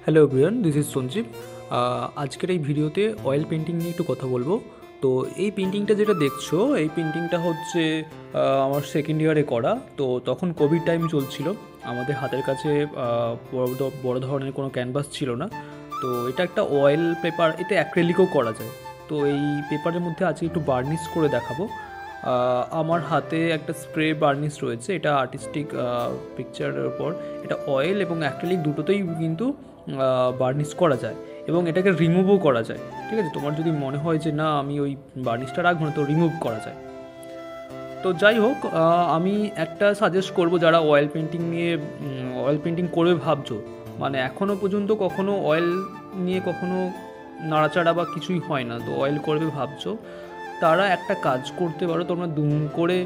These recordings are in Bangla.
Hello everyone, this is Sanjeev. আজকের এই ভিডিওতে অয়েল পেন্টিং নিয়ে একটু কথা বলবো। তো এই পেন্টিংটা যেটা দেখছো, এই পেন্টিংটা হচ্ছে আমার সেকেন্ড ইয়ারে করা। তো তখন কোভিড টাইম চলছিল, আমাদের হাতের কাছে বড় ধরনের কোনো ক্যানভাস ছিল না। তো এটা একটা অয়েল পেপার, এতে অ্যাক্রেলিকও করা যায়। তো এই পেপারের মধ্যে আজকে একটু বার্নিশ করে দেখাবো। আমার হাতে একটা স্প্রে বার্নিশ রয়েছে, এটা আর্টিস্টিক পিকচারের উপর। এটা অয়েল এবং অ্যাক্রিলিক দুটোতেই কিন্তু বার্নিশ করা যায় এবং এটাকে রিমুভও করা যায়। ঠিক আছে, তোমার যদি মনে হয় যে না আমি ওই বার্নিশটা রাখবো না, তো রিমুভ করা যায়। তো যাই হোক, আমি একটা সাজেস্ট করব যারা অয়েল পেন্টিং নিয়ে অয়েল পেন্টিং করবে ভাবছো, মানে এখনও পর্যন্ত কখনো অয়েল নিয়ে কখনো নাড়াচাড়া বা কিছুই হয় না, তো অয়েল করবে ভাবছো, তারা একটা কাজ করতে পারো। তোমরা দুম করে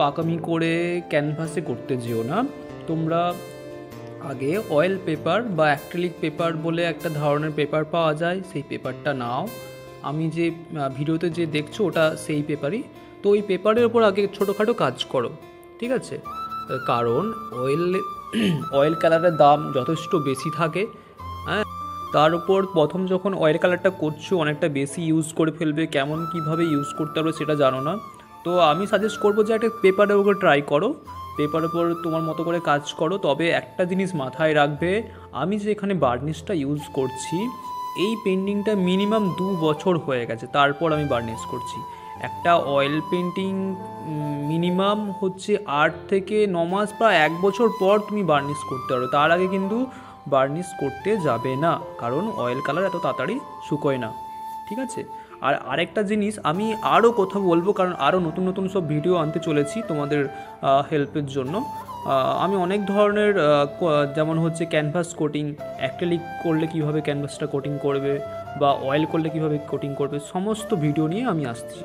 পাকামি করে ক্যানভাসে করতে যেও না। তোমরা আগে অয়েল পেপার বা অ্যাক্রিলিক পেপার বলে একটা ধরনের পেপার পাওয়া যায়, সেই পেপারটা নাও। আমি যে ভিডিওতে যে দেখছো ওটা সেই পেপারই। তো ওই পেপারের ওপর আগে ছোটোখাটো কাজ করো, ঠিক আছে? কারণ অয়েল কালারের দাম যথেষ্ট বেশি থাকে। হ্যাঁ, তার উপর প্রথম যখন অয়েল কালারটা করছো অনেকটা বেশি ইউজ করে ফেলবে, কেমন কীভাবে ইউজ করতে হবে সেটা জানো না। তো আমি সাজেস্ট করবো যে একটা পেপারের উপর ট্রাই করো, পেপারের উপর তোমার মতো করে কাজ করো। তবে একটা জিনিস মাথায় রাখবে, আমি যে এখানে বার্নিশটা ইউজ করছি, এই পেন্টিংটা মিনিমাম 2 বছর হয়ে গেছে, তারপর আমি বার্নিশ করছি। একটা অয়েল পেন্টিং মিনিমাম হচ্ছে 8 থেকে 9 মাস বা 1 বছর পর তুমি বার্নিশ করতে পারো, তার আগে কিন্তু বার্নিশ করতে যাবে না, কারণ অয়েল কালার এত তাড়াতাড়ি শুকোয় না। ঠিক আছে? আর আরেকটা জিনিস আমি আরও কথা বলবো, কারণ আরও নতুন নতুন সব ভিডিও আনতে চলেছি তোমাদের হেল্পের জন্য। আমি অনেক ধরনের যেমন হচ্ছে ক্যানভাস কোটিং, অ্যাক্রিলিক করলে কীভাবে ক্যানভাসটা কোটিং করবে বা অয়েল করলে কীভাবে কোটিং করবে, সমস্ত ভিডিও নিয়ে আমি আসছি।